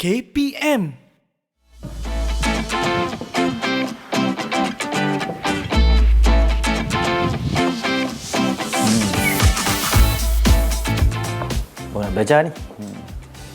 KPM. Nak belajar ni.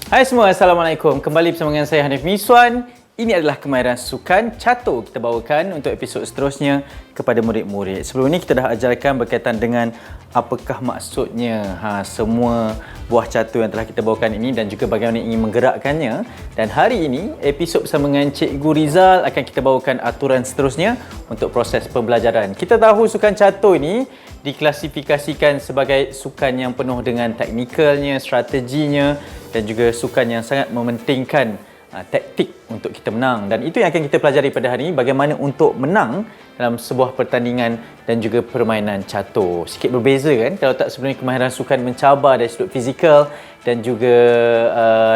Hai semua, Assalamualaikum. Kembali bersama dengan saya Hanif Miswan. Ini adalah kemahiran sukan catur kita bawakan untuk episod seterusnya kepada murid-murid. Sebelum ini kita dah ajarkan berkaitan dengan apakah maksudnya semua buah catur yang telah kita bawakan ini dan juga bagaimana ingin menggerakkannya. Dan hari ini episod bersama dengan Cikgu Rizal akan kita bawakan aturan seterusnya untuk proses pembelajaran. Kita tahu sukan catur ini diklasifikasikan sebagai sukan yang penuh dengan teknikalnya, strateginya dan juga sukan yang sangat mementingkan taktik untuk kita menang. Dan itu yang akan kita pelajari pada hari ini, bagaimana untuk menang dalam sebuah pertandingan dan juga permainan catur. Sikit berbeza kan, kalau tak sebelum ini kemahiran sukan mencabar dari sudut fizikal dan juga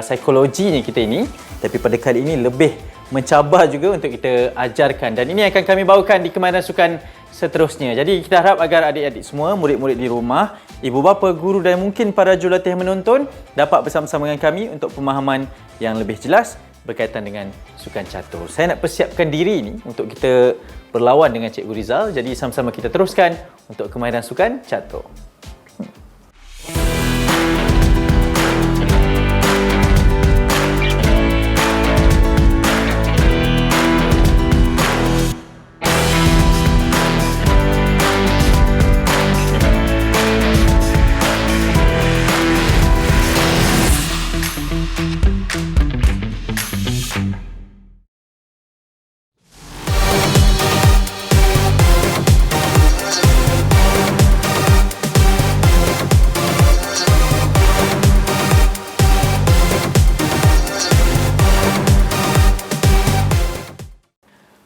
psikologinya kita ini, tapi pada kali ini lebih mencabar juga untuk kita ajarkan. Dan ini akan kami bawakan di kemahiran sukan seterusnya. Jadi kita harap agar adik-adik semua, murid-murid di rumah, ibu bapa, guru dan mungkin para jurulatih yang menonton dapat bersama-sama dengan kami untuk pemahaman yang lebih jelas berkaitan dengan sukan catur. Saya nak persiapkan diri ini untuk kita berlawan dengan Cikgu Rizal. Jadi sama-sama kita teruskan untuk kemahiran sukan catur.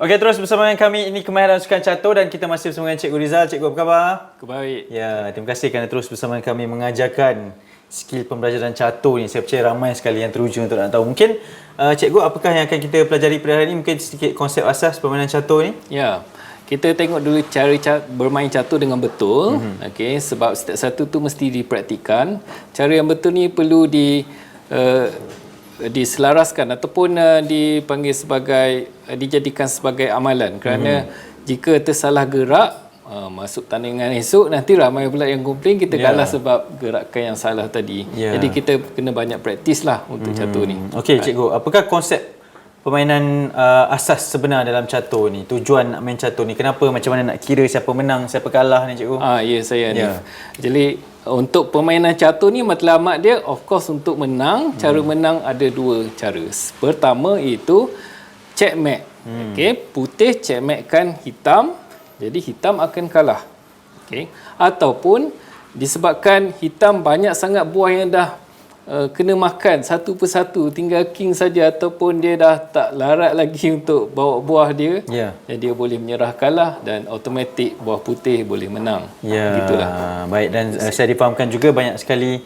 Okey, terus bersama dengan kami, ini kemahiran sukan catur dan kita masih bersama dengan Cikgu Rizal. Cikgu, apa khabar? Baik. Ya, terima kasih kerana terus bersama dengan kami mengajarkan skill pembelajaran catur ni. Saya percaya ramai sekali yang teruja untuk nak tahu. Mungkin Cikgu, apakah yang akan kita pelajari pada hari ini? Mungkin sedikit konsep asas permainan catur ni? Ya. Kita tengok dulu cara bermain catur dengan betul. Okey, sebab setiap satu tu mesti dipraktikkan. Cara yang betul ni perlu diselaraskan ataupun dipanggil sebagai dijadikan sebagai amalan, kerana jika tersalah gerak masuk tandingan esok, nanti ramai pula yang komplain kita kalah sebab gerakan yang salah tadi. Jadi kita kena banyak praktis lah untuk catur ni. Okey, Cikgu, apakah konsep permainan asas sebenar dalam catur ni? Tujuan nak main catur ni, kenapa, macam mana nak kira siapa menang, siapa kalah ni, Cikgu? Ya, saya ni. Jadi untuk permainan catur ni, matlamat dia of course untuk menang. Cara menang ada dua cara. Pertama iaitu checkmate. Okey, putih checkmatekan hitam, jadi hitam akan kalah. Okey, ataupun disebabkan hitam banyak sangat buah yang dah kena makan satu persatu, tinggal king saja ataupun dia dah tak larat lagi untuk bawa buah dia, jadi dia boleh menyerah kalah dan automatik buah putih boleh menang. Gitulah. Baik, dan saya difahamkan juga banyak sekali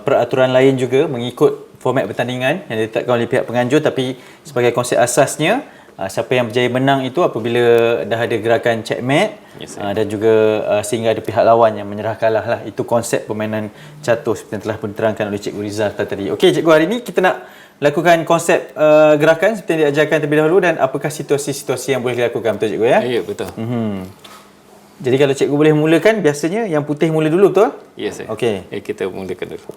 peraturan lain juga mengikut format pertandingan yang ditetapkan oleh pihak penganjur, tapi sebagai konsep asasnya siapa yang berjaya menang itu apabila dah ada gerakan checkmate, dan juga sehingga ada pihak lawan yang menyerah kalah lah. Itu konsep permainan catur seperti yang telah pun diterangkan oleh Cikgu Rizal tadi. Okey, Cikgu, hari ini kita nak lakukan konsep gerakan seperti yang diajarkan terlebih dahulu, dan apakah situasi-situasi yang boleh dilakukan, betul Cikgu ya? Ya, betul. Jadi kalau Cikgu boleh mulakan, biasanya yang putih mula dulu, betul? Ya, saya. Okey. Kita mulakan dulu.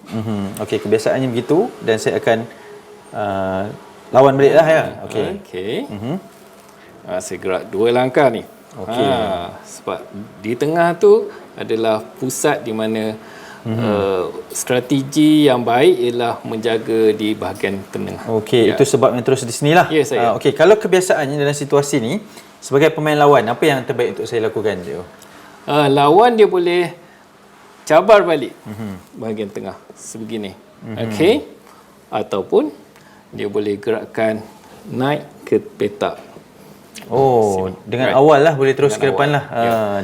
Okey, kebiasaannya begitu dan saya akan lawan balik lah ya. Okey. Saya gerak dua langkah ni. Okey. Sebab di tengah tu adalah pusat di mana strategi yang baik ialah menjaga di bahagian tengah. Okey, itu sebabnya terus di sinilah. Ya, saya. Okey, kalau kebiasaannya dalam situasi ni, sebagai pemain lawan, apa yang terbaik untuk saya lakukan, Cikgu? Lawan dia boleh cabar balik bahagian tengah sebegini. Okey. Ataupun dia boleh gerakkan naik ke petak. Dengan awal lah, boleh terus ke depan lah.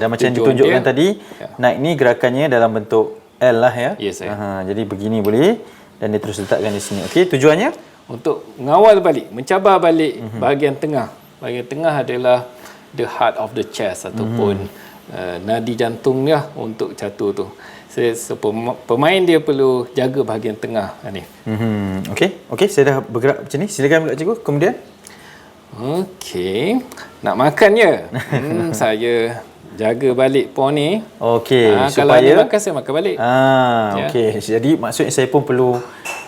Dan macam ditunjukkan tadi, naik ni gerakannya dalam bentuk L lah ya. Ya, saya. Jadi begini boleh, dan dia terus letakkan di sini. Okey, tujuannya? Untuk mengawal balik, mencabar balik bahagian tengah. Bahagian tengah adalah the heart of the chest ataupun nadi jantungnya untuk catur tu. Pemain dia perlu jaga bahagian tengah, Hanif. Okey, saya dah bergerak macam ni. Silakan pula cikgu. Kemudian? Okey, nak makan je. Saya jaga balik pawn ni. Okey, kalau Hanif makan, saya makan balik. Okey. Jadi maksudnya saya pun perlu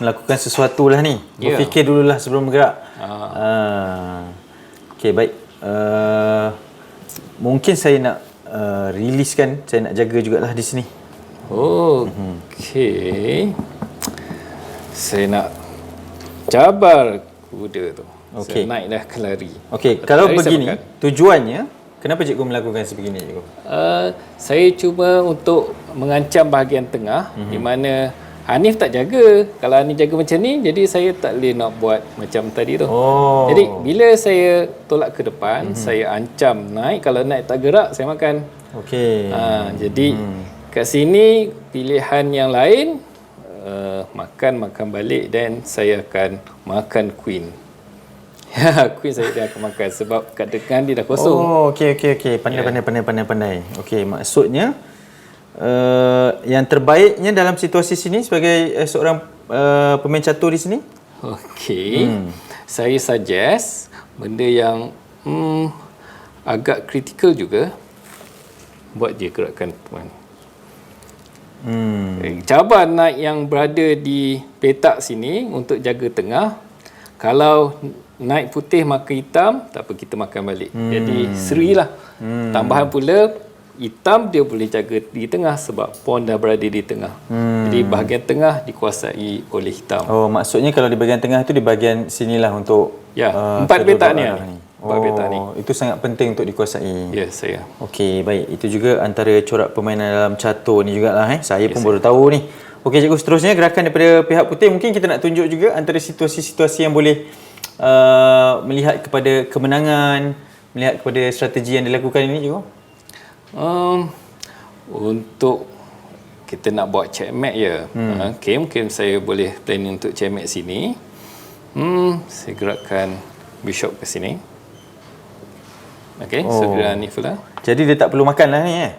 melakukan sesuatu lah ni. Berfikir dululah sebelum bergerak. Okey, baik. Mungkin saya nak riliskan, saya nak jaga jugalah di sini. Okey. Saya nak cabar kuda tu. Saya naiklah ke lari. Okey, kalau begini, tujuannya, kenapa cikgu melakukan sebegini, cikgu? Saya cuba untuk mengancam bahagian tengah, di mana Hanif tak jaga. Kalau Hanif jaga macam ni, jadi saya tak boleh nak buat macam tadi tu. Jadi, bila saya tolak ke depan, saya ancam naik. Kalau naik tak gerak, saya makan. Okey. Jadi, kat sini pilihan yang lain, makan balik, dan saya akan makan queen. Queen saya dah akan makan sebab kat depan dia dah kosong. Okey. Pandai. Okey, maksudnya yang terbaiknya dalam situasi sini sebagai seorang pemain catur di sini? Okey. Saya suggest benda yang agak kritikal juga, buat je gerakan pemain. Cabar naik yang berada di petak sini untuk jaga tengah. Kalau naik putih maka hitam, tak apa, kita makan balik. Jadi seri lah. Tambahan pula, hitam dia boleh jaga di tengah sebab pawn dah berada di tengah. Jadi bahagian tengah dikuasai oleh hitam. Maksudnya kalau di bahagian tengah tu, di bahagian sinilah untuk empat petak ni. Petak ni. Itu sangat penting untuk dikuasai. Ya, saya. Okey, baik. Itu juga antara corak permainan dalam catur ni jugalah. Saya pun baru tahu ni. Okey, cikgu, seterusnya gerakan daripada pihak putih. Mungkin kita nak tunjuk juga antara situasi-situasi yang boleh melihat kepada kemenangan, melihat kepada strategi yang dilakukan ini, cikgu. Untuk kita nak buat checkmate ya. Mungkin saya boleh planning untuk checkmate sini. Saya gerakkan bishop ke sini. Okey, so gerak ni pula. Jadi dia tak perlu makan lah ni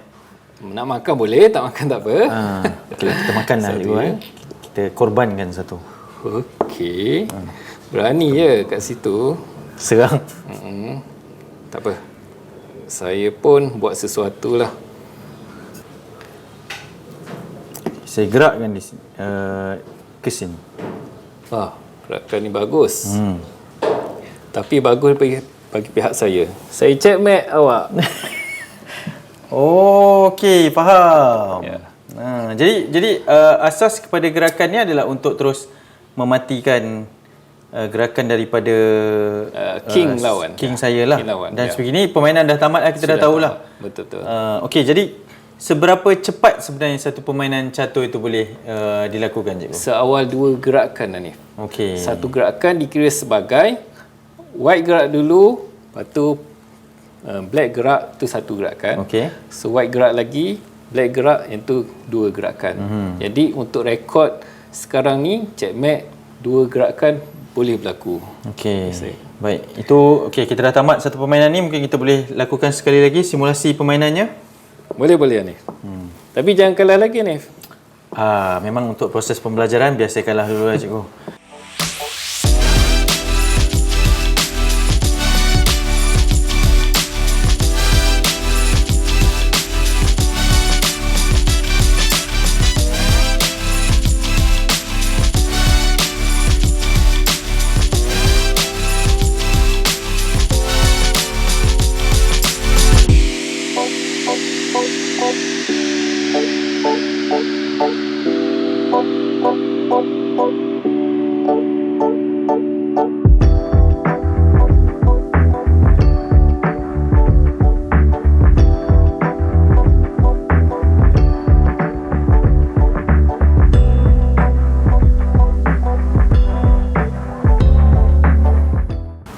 Nak makan boleh, tak makan tak apa. Okey, kita makan lah cikgu. Kita korbankan satu. Okey. Berani je kat situ. Serang. Tak apa. Saya pun buat sesuatu lah. Saya gerakkan di sini, ke sini. Gerakan ni bagus. Tapi bagus bagi pihak saya. Saya checkmate awak. Okey, faham. Jadi asas kepada gerakan ni adalah untuk terus mematikan gerakan daripada king lawan. King saya lah. King lawan, dan sebegini permainan dah tamat lah, kita dah tahulah. Betul. Okey, jadi seberapa cepat sebenarnya satu permainan catur itu boleh dilakukan, cikgu? Seawal dua gerakan, Hanif. Okey. Satu gerakan dikira sebagai white gerak dulu, lepas tu black gerak, tu satu gerakan. Okey. So white gerak lagi, black gerak, yang tu dua gerakan. Jadi untuk rekod sekarang ni, checkmate dua gerakan boleh berlaku. Okey. Baik. Itu okey, kita dah tamat satu permainan ni, mungkin kita boleh lakukan sekali lagi simulasi permainannya. Boleh Hanif. Tapi jangan kalah lagi, Hanif. Memang untuk proses pembelajaran biasa kalah dulu lah, cikgu.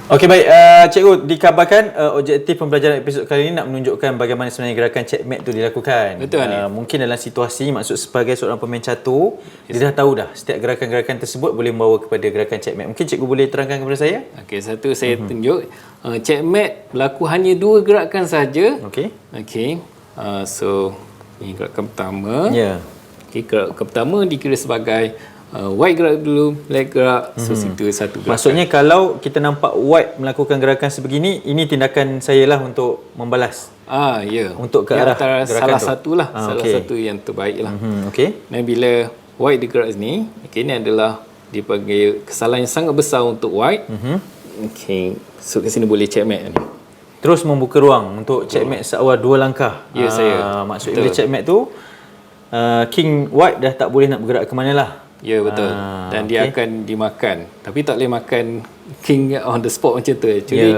Okey, baik. Cikgu, dikabarkan objektif pembelajaran episod kali ini nak menunjukkan bagaimana sebenarnya gerakan checkmate tu dilakukan. Betul, mungkin dalam situasi, maksud sebagai seorang pemain catur, dia dah tahu dah setiap gerakan-gerakan tersebut boleh membawa kepada gerakan checkmate. Mungkin cikgu boleh terangkan kepada saya? Okey, satu saya tunjuk. Checkmate berlaku hanya dua gerakan saja. Okey. So, ini gerakan pertama. Ya. Okay, gerakan pertama dikira sebagai white gerak dulu, black gerak. So situ satu gerakan. Maksudnya kalau kita nampak white melakukan gerakan sebegini, ini tindakan saya lah untuk membalas. Ya. Untuk ke arah gerakan salah tu. satu lah. Salah satu yang terbaik lah. Okey. Dan bila white digerak sini, okay, ni adalah dipanggil kesalahan yang sangat besar untuk white. Okay. So kat sini boleh checkmate ni. Terus membuka ruang untuk checkmate seawal 2 langkah. Ya, saya. Maksudnya bila checkmate tu, king white dah tak boleh nak bergerak ke mana lah. Ya, betul. Dan dia akan dimakan. Tapi tak boleh makan king on the spot macam tu. Actually,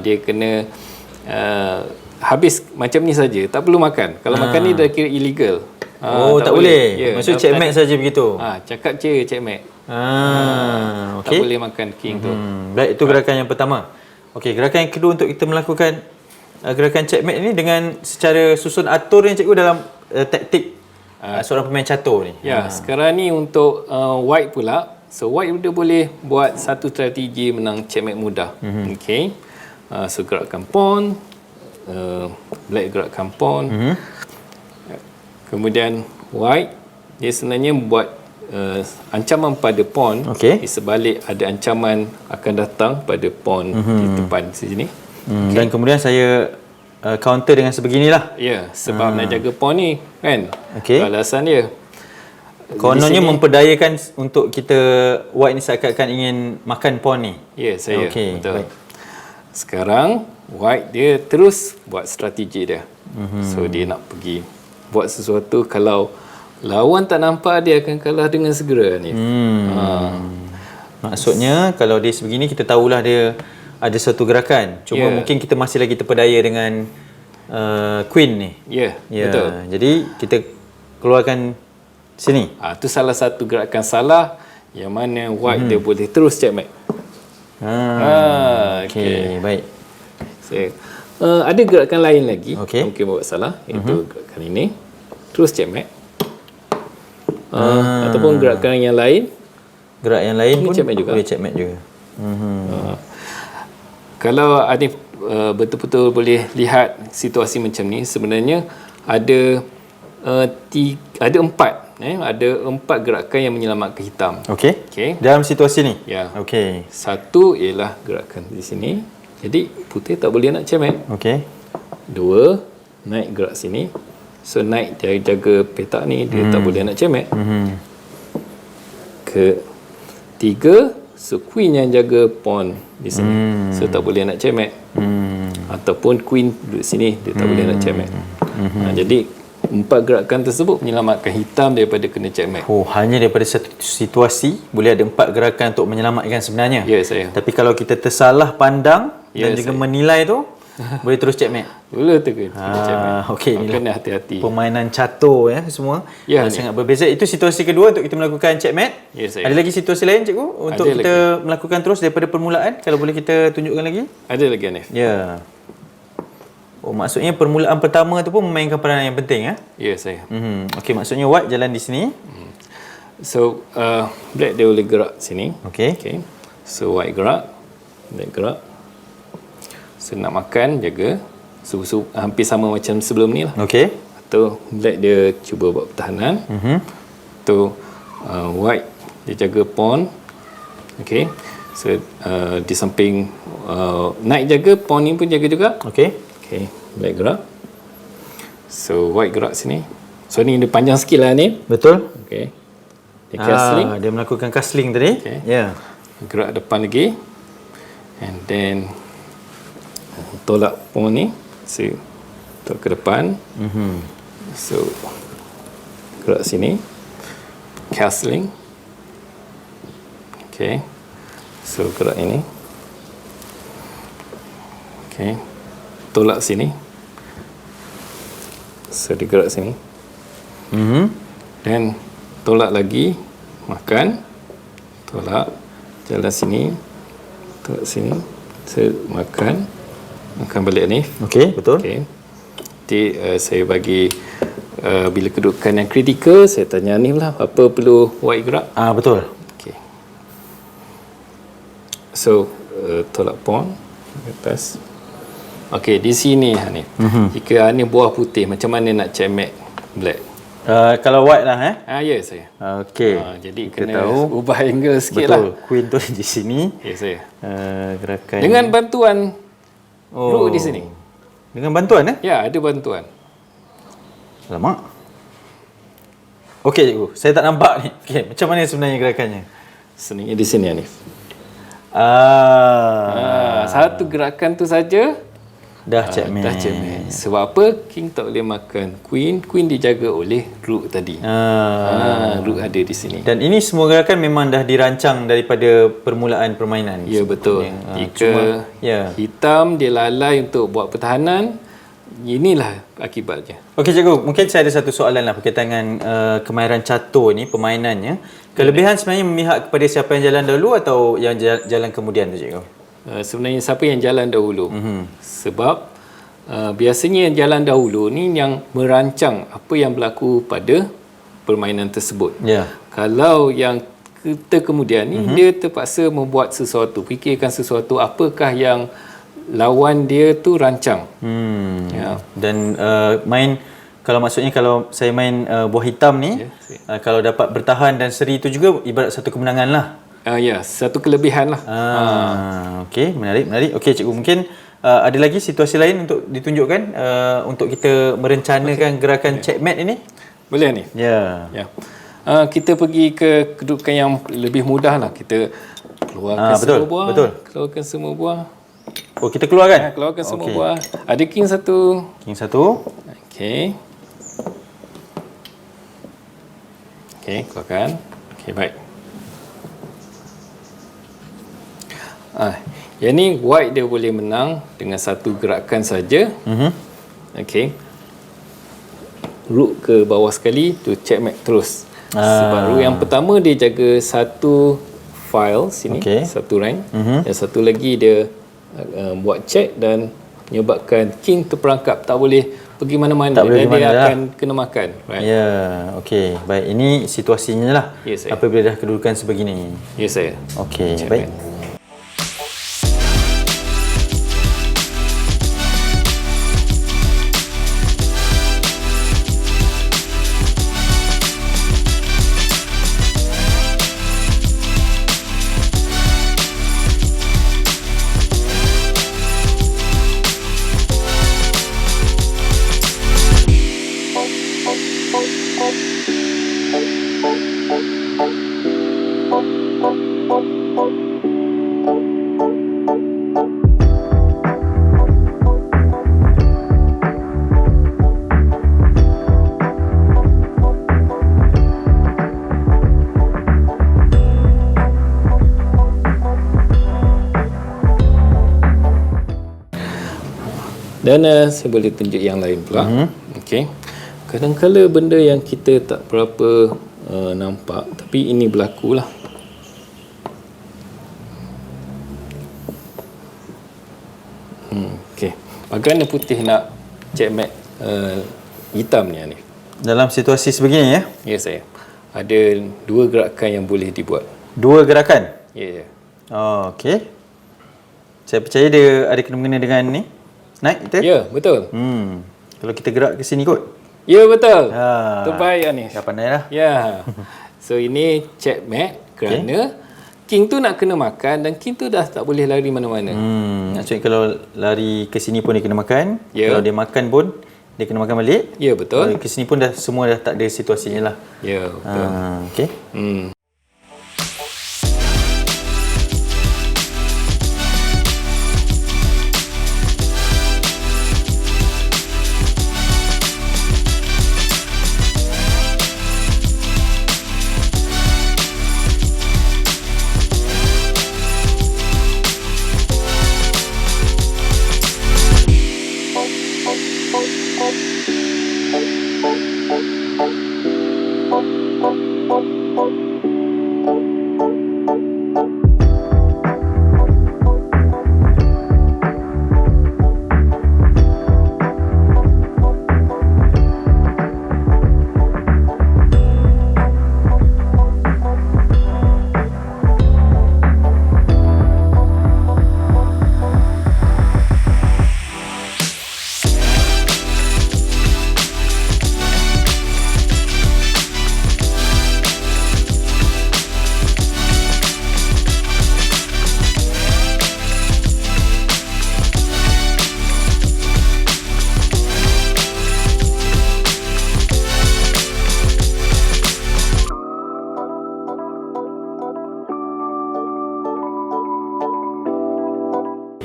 dia kena habis macam ni saja. Tak perlu makan. Kalau makan ni dah kira illegal. Tak boleh. Maksudnya checkmate saja begitu. Cakap je checkmate. Okay. Tak boleh makan king tu. Baik, itu gerakan yang pertama. Okey, gerakan yang kedua untuk kita melakukan gerakan checkmate ni dengan secara susun atur yang cikgu dalam taktik seorang pemain catur ni. Ya, sekarang ni untuk white pula. So white dia boleh buat satu strategi menang checkmate mudah. Okey. So gerakan pawn, black gerakan pawn. Kemudian white dia sebenarnya buat ancaman pada pawn. Di sebalik ada ancaman akan datang pada pawn di depan sini. Dan kemudian saya counter dengan sebeginilah. Ya, sebab nak jaga pawn ni kan. Alasan dia. Kononnya memperdayakan untuk kita white ni seakan-akan ingin makan pawn ni. Ya, saya. Betul. Baik. Sekarang white dia terus buat strategi dia. So dia nak pergi buat sesuatu, kalau lawan tak nampak dia akan kalah dengan segera ni. Maksudnya kalau dia sebegini kita tahulah dia ada satu gerakan. Cuma mungkin kita masih lagi terpedaya dengan queen ni. Betul. Jadi kita keluarkan sini. Itu salah satu gerakan salah yang mana white dia boleh terus checkmate. Okey, baik. Ada gerakan lain lagi mungkin buat salah, iaitu gerakan ini terus checkmate. Ataupun gerakan yang lain, pun checkmate juga. Boleh checkmate juga. Kalau Hanif betul-betul boleh lihat situasi macam ni, sebenarnya ada 4 gerakan yang menyelamatkan hitam. Okey. Dalam situasi ni. Ya. Okey. Satu ialah gerakan di sini. Jadi putih tak boleh nak checkmate. Okey. 2, naik gerak sini. So naik dia jaga petak ni, dia tak boleh nak checkmate. Ketiga, so queen yang jaga pawn di sini. So tak boleh nak checkmate. Ataupun queen duduk sini, dia tak boleh nak checkmate. Jadi 4 gerakan tersebut menyelamatkan hitam daripada kena checkmate. Hanya daripada satu situasi boleh ada 4 gerakan untuk menyelamatkan sebenarnya. Ya, saya. Tapi kalau kita tersalah pandang dan juga menilai tu, boleh terus checkmate. Boleh tu kena checkmate. Okey, kena hati-hati. Permainan catur semua sangat berbeza. Itu situasi kedua untuk kita melakukan checkmate. Ya, saya. Ada lagi situasi lain cikgu untuk kita melakukan terus daripada permulaan? Kalau boleh kita tunjukkan lagi? Ada lagi, Hanif. Ya. Maksudnya permulaan pertama tu pun memainkan peranan yang penting. Ya, saya. Okey, maksudnya white jalan di sini. So black dia boleh gerak sini. Okey. So white gerak, black gerak. So nak makan, jaga. So hampir sama macam sebelum ni lah. Okey. Atau black dia cuba buat pertahanan. Atau white dia jaga pawn. Okey. So di samping knight jaga, pawn ni pun jaga juga. Okey. Black gerak. So white gerak sini. So ni dia panjang sikit lah ni. Betul. Okey. Dia castling. Dia melakukan castling tadi. Ya. Gerak depan lagi. And then tolak pawn ni. So tolak ke depan. So gerak sini. Castling. Okay. So gerak ini. Okay. Tolak sini. So dia gerak sini. Dan tolak lagi. Makan. Tolak. Jalan sini. Tolak sini. So makan. Makan balik ni. Okey, betul. Okay. Nanti saya bagi bila kedudukan yang kritikal, saya tanya ni lah apa perlu white gerak. Betul. Okay. So tolak pawn atas. Okey, di sini Hanif. Jika Hanif buah putih, macam mana nak checkmate black? Kalau white lah Ya saya. Okey. Jadi kita kena tahu. ubah angle sikit Betul. lah. Queen tu di sini. Ya saya. Gerakan Dengan bantuan rook di sini. Dengan bantuan Ya, ada bantuan. Alamak. Okey cikgu, saya tak nampak ni. Okey, macam mana sebenarnya gerakannya? Sebenarnya di sini Hanif. Ah. Satu gerakan tu saja Dah checkmate. dah checkmate. Sebab apa? King tak boleh makan queen. Queen dijaga oleh rook tadi. Rook ada di sini. Dan ini semua gerakan memang dah dirancang daripada permulaan permainan. Ya betul. Jika hitam dia lalai untuk buat pertahanan, inilah akibatnya. Okey cikgu, mungkin saya ada satu soalan lah berkaitan dengan kemahiran catur ni, permainannya. Kelebihan sebenarnya memihak kepada siapa yang jalan dahulu atau yang jalan kemudian tu cikgu? Sebenarnya siapa yang jalan dahulu. Sebab biasanya yang jalan dahulu ni yang merancang apa yang berlaku pada permainan tersebut. Kalau yang kita kemudian ni dia terpaksa membuat sesuatu, fikirkan sesuatu, apakah yang lawan dia tu rancang. Dan main, kalau maksudnya kalau saya main buah hitam ni, kalau dapat bertahan dan seri tu juga ibarat satu kemenangan lah. Ya, satu kelebihan lah. Okey, menarik. Okey cikgu, mungkin ada lagi situasi lain untuk ditunjukkan untuk kita merencanakan gerakan checkmate ini? Boleh ni? Ya. Kita pergi ke kedudukan yang lebih mudah lah. Kita keluarkan semua buah. Keluarkan semua buah. Oh, kita keluarkan? Keluarkan semua buah. Ada king satu. King satu. Okey. Keluarkan. Okey, baik. Yang ni white dia boleh menang dengan satu gerakan saja. Okey. Rook ke bawah sekali tu checkmate terus. Sebab rook yang pertama dia jaga satu file sini, satu rank. Dan satu lagi dia buat check dan menyebabkan king terperangkap, tak boleh pergi mana-mana dan dia akan kena makan. Ya, okey. Baik, ini situasinya lah. Apabila dah kedudukan sebegini. Ya saya. Okey, baik. Dan saya boleh tunjuk yang lain pula. Okey. Kadang-kadang benda yang kita tak berapa nampak, tapi ini berlaku lah. Okey. Bagaimana putih nak checkmate hitam ni? Dalam situasi sebegini ya? Ya saya. Ada dua gerakan yang boleh dibuat. Dua gerakan? Ya. Okey. Saya percaya dia ada kena-mengena dengan ni. Naik kita? Ya, betul. Kalau kita gerak ke sini kot. Ya, betul. Terbaik ni. Dah pandai lah. Ya. So ini checkmate kerana king tu nak kena makan dan king tu dah tak boleh lari mana-mana. Maksudnya kalau lari ke sini pun dia kena makan. Kalau dia makan pun dia kena makan balik. Ya, betul. Ke sini pun dah semua dah tak ada situasinya lah. Ya, betul. Okey.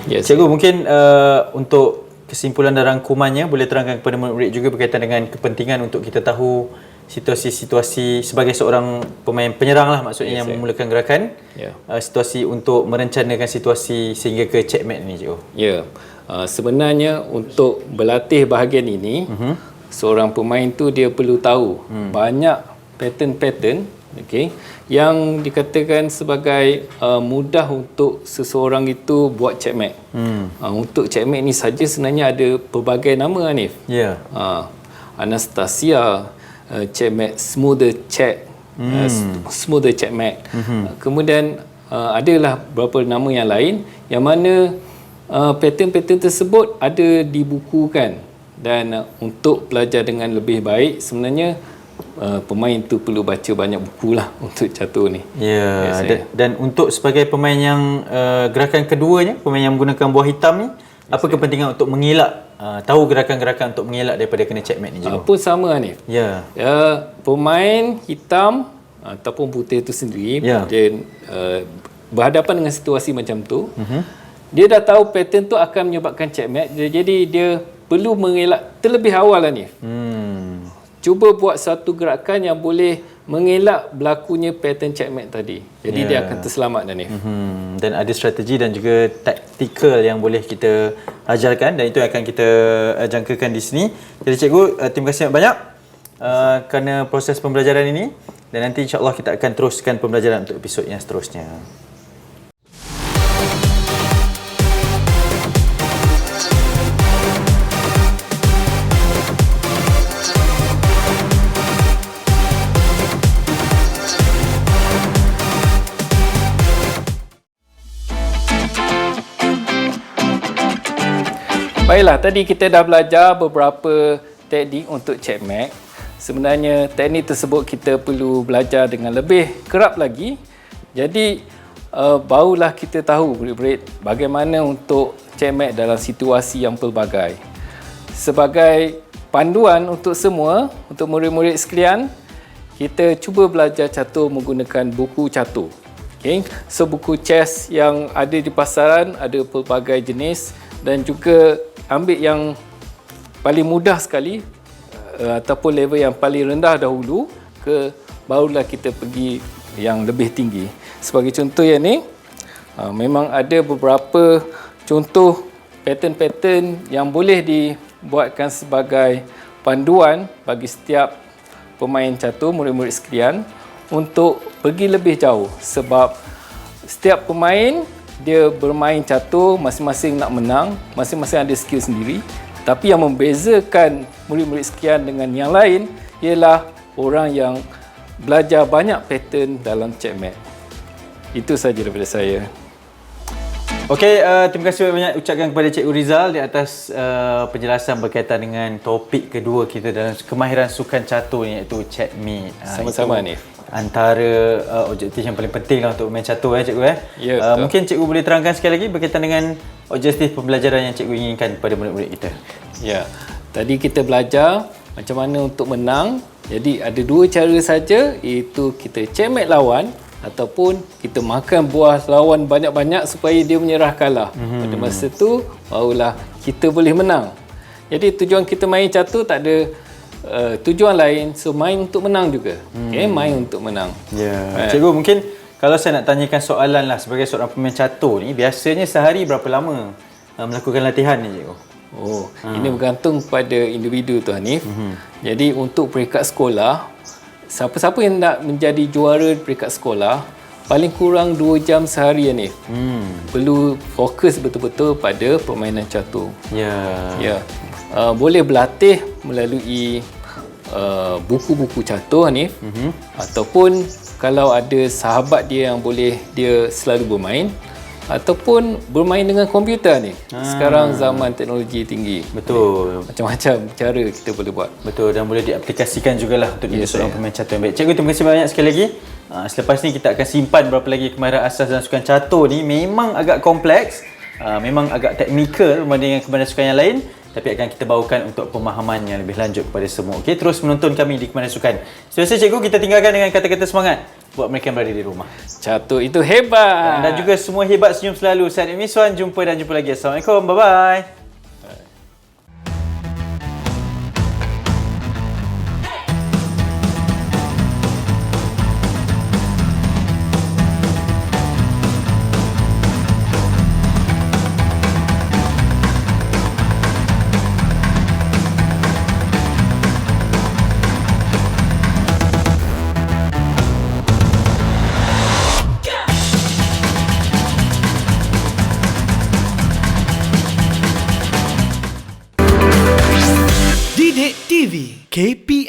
Yes. Cikgu mungkin untuk kesimpulan dan rangkumannya boleh terangkan kepada murid-murid juga berkaitan dengan kepentingan untuk kita tahu situasi-situasi sebagai seorang pemain penyerang lah maksudnya yang memulakan gerakan, situasi untuk merencanakan situasi sehingga ke checkmate ni cikgu. Ya. Sebenarnya untuk berlatih bahagian ini, seorang pemain tu dia perlu tahu banyak pattern-pattern, okey, yang dikatakan sebagai mudah untuk seseorang itu buat checkmate. Untuk checkmate ni saja sebenarnya ada pelbagai nama, Hanif. Ya. Anastasia, checkmate, smoother check, smoother checkmate. Kemudian adalah beberapa nama yang lain yang mana pattern-pattern tersebut ada dibukukan, dan untuk belajar dengan lebih baik sebenarnya pemain tu perlu baca banyak buku lah untuk catur ni. Ya, dan untuk sebagai pemain yang gerakan keduanya, pemain yang menggunakan buah hitam ni, apa kepentingan untuk mengelak, tahu gerakan-gerakan untuk mengelak daripada kena checkmate ni cikgu? Pun sama, Hanif. Ya. Pemain hitam ataupun putih itu sendiri, dia berhadapan dengan situasi macam tu, dia dah tahu pattern tu akan menyebabkan checkmate, jadi dia perlu mengelak terlebih awal, Hanif. Cuba buat satu gerakan yang boleh mengelak berlakunya pattern checkmate tadi. Jadi dia akan terselamat, Hanif. Dan ada strategi dan juga taktikal yang boleh kita ajarkan, dan itu akan kita jangkakan di sini. Jadi cikgu, terima kasih banyak kerana proses pembelajaran ini, dan nanti insya-Allah kita akan teruskan pembelajaran untuk episod yang seterusnya. Baiklah, tadi kita dah belajar beberapa teknik untuk checkmate. Sebenarnya teknik tersebut kita perlu belajar dengan lebih kerap lagi. Jadi barulah kita tahu murid-murid bagaimana untuk checkmate dalam situasi yang pelbagai. Sebagai panduan untuk semua, untuk murid-murid sekalian, kita cuba belajar catur menggunakan buku catur. Okay. So buku chess yang ada di pasaran ada pelbagai jenis, dan juga ambil yang paling mudah sekali ataupun level yang paling rendah dahulu, barulah kita pergi yang lebih tinggi. Sebagai contoh yang ni, memang ada beberapa contoh pattern-pattern yang boleh dibuatkan sebagai panduan bagi setiap pemain catur, murid-murid sekalian, untuk pergi lebih jauh, sebab setiap pemain dia bermain catur masing-masing nak menang, masing-masing ada skill sendiri, tapi yang membezakan murid-murid sekalian dengan yang lain ialah orang yang belajar banyak pattern dalam checkmate. Itu sahaja daripada saya. Okey, terima kasih banyak ucapkan kepada Cikgu Rizal di atas penjelasan berkaitan dengan topik kedua kita dalam kemahiran sukan catur ni, iaitu checkmate. Sama-sama ni. Antara objektif yang paling penting lah untuk main catur cikgu Ya, mungkin cikgu boleh terangkan sekali lagi berkaitan dengan objektif pembelajaran yang cikgu inginkan kepada murid-murid kita. Ya, tadi kita belajar macam mana untuk menang. Jadi ada dua cara saja, iaitu kita checkmate lawan ataupun kita makan buah lawan banyak-banyak supaya dia menyerah kalah. Pada masa tu barulah kita boleh menang. Jadi tujuan kita main catur tak ada tujuan lain, so main untuk menang juga. Okay, main untuk menang. Ya. Cikgu, mungkin kalau saya nak tanyakan soalan lah, sebagai seorang pemain catur ni, biasanya sehari berapa lama melakukan latihan ni cikgu? Ini bergantung pada individu tu, Hanif. Jadi untuk peringkat sekolah, siapa-siapa yang nak menjadi juara peringkat sekolah, paling kurang 2 jam sehari, Hanif. Perlu fokus betul-betul pada permainan catur. Ya. Boleh berlatih melalui buku-buku catur, Hanif. Ataupun kalau ada sahabat dia yang boleh dia selalu bermain, ataupun bermain dengan komputer ni. Sekarang zaman teknologi tinggi. Betul. Macam-macam cara kita boleh buat. Betul, dan boleh diaplikasikan jugalah untuk jadi seorang pemain catur yang baik. Cikgu, terima kasih banyak sekali lagi. Selepas ni kita akan simpan berapa lagi kemahiran asas dalam sukan catur ni. Memang agak kompleks, memang agak teknikal berbanding dengan kemahiran sukan yang lain, tapi akan kita bawakan untuk pemahaman yang lebih lanjut kepada semua. Okey, terus menonton kami di Kemahiran Sukan. Seterusnya cikgu, kita tinggalkan dengan kata-kata semangat buat mereka yang berada di rumah. Catur itu hebat. Dan juga semua hebat, senyum selalu. Saya Hanim Miswan, jumpa lagi. Assalamualaikum, bye-bye. Didik TV KPI